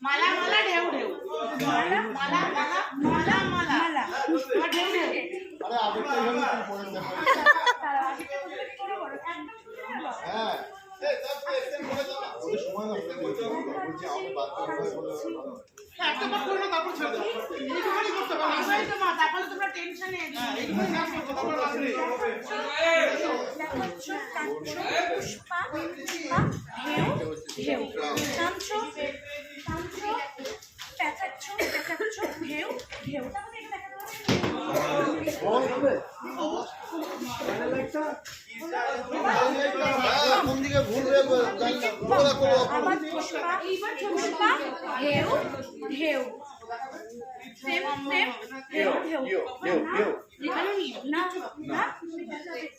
माला माला ढेव ढेव माला माला माला माला माला ढेव ढेव अरे आगे तो हम पढ़े थे हां এই সব এক্সেন করে দাও না ওই সময় না বলছি আমি বাদ করে বলে একটা বার করে তারপর ছেড়ে দাও এইটুকুই করতে পারো এই তো মা তাহলে তোমরা টেনশনে এইটুকুই কাজ করতে তারপর আসলে পুষ্পা ঢেউ ঢেউ কাঞ্চো কাঞ্চো প্যাচাচ্ছো প্যাচাচ্ছো ঢেউ ঢেউ তাহলে এটা কোন দিকে ঘুরবে আমার পুষ্পা পুষ্পা ঢেউ ঢেউ প্রেম প্রেম ঢেউ ঢেউ ঢেউ ঢেউ না না